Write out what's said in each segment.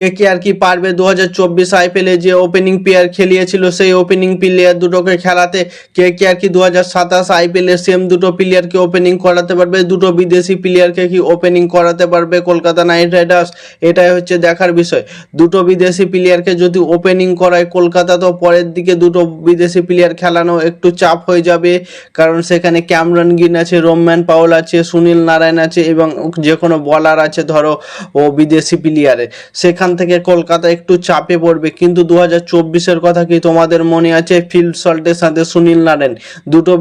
KKR কি পারবে 2024 আইপিএলে যে ওপেনিং প্লেয়ার খেলিয়েছিল সেই ওপেনিং প্লেয়ার দুটোকে খেলাতে? কেকেআর কি 2027 আইপিএলে সেম দুটো প্লেয়ারকে ওপেনিং করাতে পারবে? দুটো বিদেশি প্লেয়ারকে কি ওপেনিং করাতে পারবে কলকাতা নাইট রাইডার্স? এটাই হচ্ছে দেখার বিষয়। দুটো বিদেশি প্লেয়ারকে যদি ওপেনিং করায় কলকাতা, তো পরের দিকে দুটো বিদেশি প্লেয়ার খেলানো একটু চাপ হয়ে যাবে, কারণ সেখানে ক্যামরন গ্রিন আছে, রোম্যান পাওয়েল আছে, সুনীল নারায়ণ আছে এবং যে কোনো বলার আছে ধরো ও বিদেশি প্লেয়ারে, সেখান থেকে কলকাতা একটু চাপে পড়বে। কিন্তু 2024-এর কথা কি তোমাদের মনে আছে? ফিল সল্টের সাথে সুনীল নারায়ণ দুটো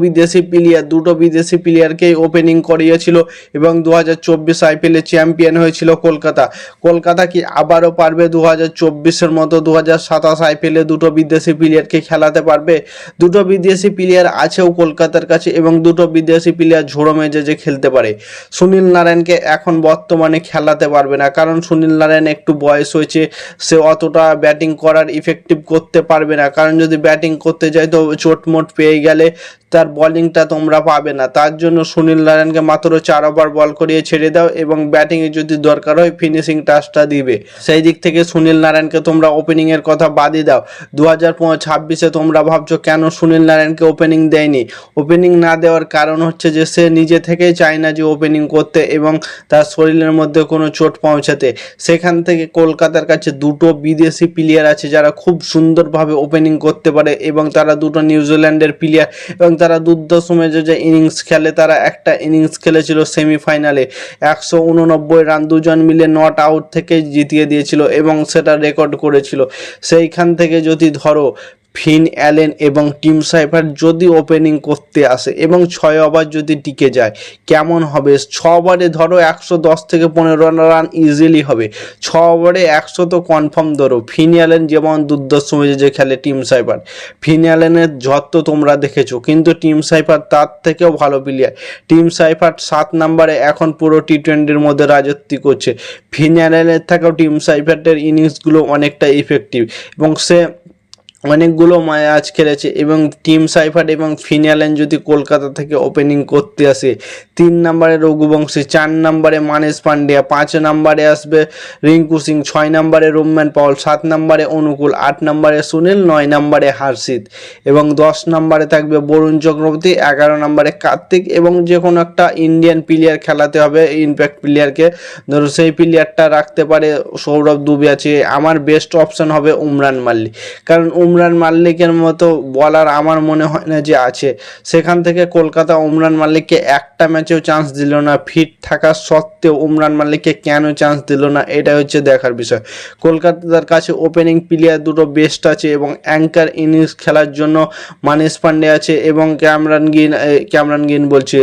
বিদেশি প্লেয়ারকেই ওপেনিং করিয়েছিল এবং 2024 আইপিএলে চ্যাম্পিয়ন হয়েছিল কলকাতা। কলকাতা কি আবারও পারবে 2024-এর মতো 2027 আইপিএলে দুটো বিদেশি প্লেয়ারকে খেলাতে পারবে? দুটো বিদেশি প্লেয়ার আছেও কলকাতার কাছে এবং দুটো বিদেশি প্লেয়ার ঝোড়ো মেজাজে খেলতে পারে। সুনীল নারায়ণকে এখন বর্তমানে খেলাতে পারবে না, কারণ সুনীল নারায়ণ একটু বয়স হয়েছে, সে অতটা ব্যাটিং করার ইফেক্টিভ করতে পারবে না, কারণ যদি ব্যাটিং করতে যায় তো চোটমোট পেয়ে গেলে তার বলিংটা তোমরা পাবে না। তার জন্য সুনীল নারায়ণকে মাত্র 4 ওভার বল করিয়ে ছেড়ে দাও এবং ব্যাটিংয়ে যদি দরকার হয় ফিনিশিং টাচটা দিবে। সেই দিক থেকে সুনীল নারায়ণকে তোমরা ওপেনিংয়ের কথা বাদই দাও। 2026-এ তোমরা ভাবছো কেন সুনীল নারায়ণকে ওপেনিং দেয়নি? ওপেনিং না দেওয়ার কারণ হচ্ছে যে সে নিজে থেকেই চায় না যে ওপেনিং করতে এবং তার শরীরের মধ্যে কোনো চোট পৌঁছাতে। সেখান থেকে কলকাতার কাছে দুটো বিদেশি প্লেয়ার আছে যারা খুব সুন্দরভাবে ওপেনিং করতে পারে এবং তারা দুটো নিউজিল্যান্ডের প্লেয়ার এবং তারা দুর্ধর্ষ মেজাজে ইনিংস খেলে। তারা একটা ইনিংস খেলেছিল সেমিফাইনালে, 189 রান দুজন মিলে নট আউট থেকে জিতিয়ে দিয়েছিল এবং সেটা রেকর্ড করেছিল। সেইখান থেকে যদি ধরো ফিন অ্যালেন এবং টিম সাইফার যদি ওপেনিং করতে আসে এবং 6 ওভার যদি টিকে যায় কেমন হবে? 6 ওভারে ধরো 110 থেকে 15 রান ইজিলি হবে। 6 ওভারে 100 তো কনফার্ম ধরো। ফিন অ্যালেন যেমন দুর্ধর্ষ মেজাজে খেলে টিম সাইফার, ফিন অ্যালেনের যত তোমরা দেখেছো, কিন্তু টিম সাইফার তার থেকেও ভালো প্লেয়ার। টিম সাইফার 7 নম্বরে এখন পুরো টি20-র মধ্যে রাজত্ব করছে। ফিন অ্যালেনের থেকেও টিম সাইফারের ইনিংসগুলো অনেকটা ইফেক্টিভ এবং সে অনেকগুলো ম্যাচ খেলেছে। এবং টিম সাইফার এবং ফিন অ্যালেন যদি কলকাতা থেকে ওপেনিং করতে আসে, 3 নম্বরে রঘুবংশী, 4 নম্বরে মানেশ পান্ডিয়া, 5 নম্বরে আসবে রিঙ্কু সিং, 6 নম্বরে রোম্যান পাওয়েল, 7 নম্বরে অনুকূল, 8 নম্বরে সুনীল, 9 নম্বরে হর্ষিত এবং 10 নম্বরে থাকবে বরুণ চক্রবর্তী, 11 নম্বরে কার্তিক এবং যে কোনো একটা ইন্ডিয়ান প্লেয়ার খেলাতে হবে, ইম্প্যাক্ট প্লেয়ারকে। ধরো সেই প্লেয়ারটা রাখতে পারে সৌরভ দুবে আছে। আমার বেস্ট অপশন হবে উমরান মাল্লিক, কারণ উমরান মাল্লিকের মতো বলার আমার মনে হয় না যে আছে। সেখান থেকে কলকাতা উমরান মাল্লিককে একটা ম্যাচেও চান্স দিল না। ফিট থাকা সত্ত্বেও উমরান মাল্লিককে কেন চান্স দিল না, এটা হচ্ছে দেখার বিষয়। কলকাতার কাছে ওপেনিং প্লেয়ার দুটো বেস্ট আছে এবং অ্যাঙ্কার ইনিংস খেলার জন্য মানেশ পান্ডে আছে এবং ক্যামরন গ্রিন বলছি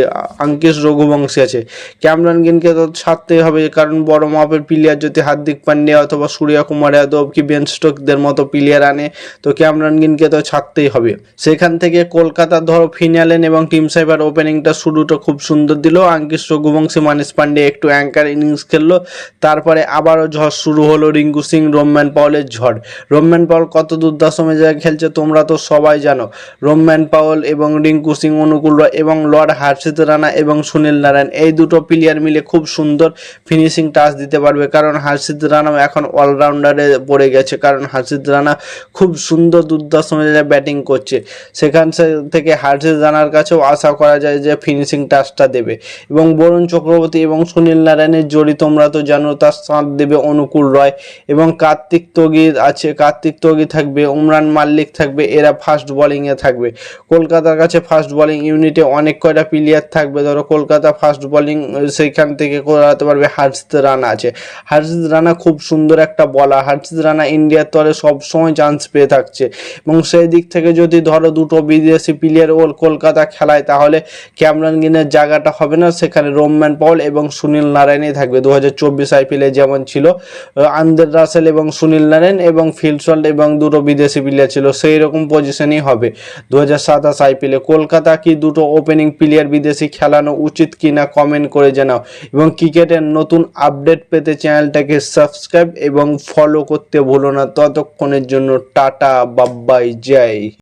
আঙ্কিশ রঘুবংশী আছে। ক্যামরন গ্রিনকে তো ছাড়তেই হবে, কারণ বড় মাপের প্লেয়ার যদি হার্দিক পান্ডিয়া অথবা সূর্য কুমার যাদব কি বেন স্টোকসদের মতো প্লেয়ার আনে তো ক্যামরন গ্রিনকে তো ছাড়তেই হবে। সেখান থেকে কলকাতা ধরো ফিন অ্যালেন এবং টিম সাইফার ওপেনিংটা শুরুটা খুব সুন্দর দিল। আঙ্কিশ রঘুবংশী, মানেশ পান্ডে একটু অ্যাঙ্কার ইনিংস খেললো, তারপরে আবারও ঝড় শুরু হলো রিঙ্কু সিং, রোম্যান পাওয়েলের ঝড়। রোম্যান পাওয়েল কত দুর্দান্ত মেজাজে খেলছে তোমরা তো সবাই জানো। রোম্যান পাওয়েল এবং রিঙ্কু সিং, অনুকূল রয় এবং লর্ড হর্ষিত রানা এবং সুনীল নারায়ণ, এই দুটো প্লেয়ার মিলে খুব সুন্দর ফিনিশিং টাচ দিতে পারবে, কারণ হর্ষিত রানাও এখন অলরাউন্ডারে পড়ে গেছে, কারণ হর্ষিত রানা খুব সুন্দর দুর্দান্ত মেজাজে ব্যাটিং করছে। সেখান থেকে হর্ষিত রানার কাছেও আশা করা যায় যে ফিনিশিং টাচটা দেবে। এবং বরুণ চক্রবর্তী এবং সুনীল নারায়ণের জড়ি তোমরা তো জানো, তার সাথ দেবে অনুকূল রয় এবং কার্তিক তগির আছে, কার্তিক তগি থাকবে, উমরান মাল্লিক থাকবে, এরা ফাস্ট বোলিংয়ে থাকবে। কলকাতার কাছে ফাস্ট বোলিং ইউনিটে অনেক কয়টা প্লেয়ার থাকবে। ধরো কলকাতা ফাস্ট বোলিং সেইখান থেকে করাতে পারবে হর্ষিত রানা আছে। হর্ষিত রানা খুব সুন্দর একটা বলার। হর্ষিত রানা ইন্ডিয়ার তলে সবসময় চান্স পেয়ে থাকছে এবং সেই দিক থেকে যদি ধরো দুটো বিদেশি প্লেয়ার ও কলকাতা খেলায় তাহলে ক্যামরন গ্রিনের জায়গাটা হবে না, সেখানে রোম্যান পাওয়েল এবং সুনীল নারায়ণই থাকবে। 2024 আইপিএলে যেমন ছিল আন্দ্রে রাসেল এবং সুনীল নারায়ণ এবং ফিল সল্ট এবং দুটো বিদেশি প্লেয়ার ছিল, সেই রকম পজিশনই হবে 2027 আইপিএলে। কলকাতা কি দুটো ওপেনিং প্লেয়ার বিদেশি খেলানো উচিত কিনা কমেন্ট করে জানাও এবং ক্রিকেটের নতুন আপডেট পেতে চ্যানেলটাকে সাবস্ক্রাইব এবং ফলো করতে ভুলো না। ততক্ষণের জন্য টাটা, বাই বাই, জয়।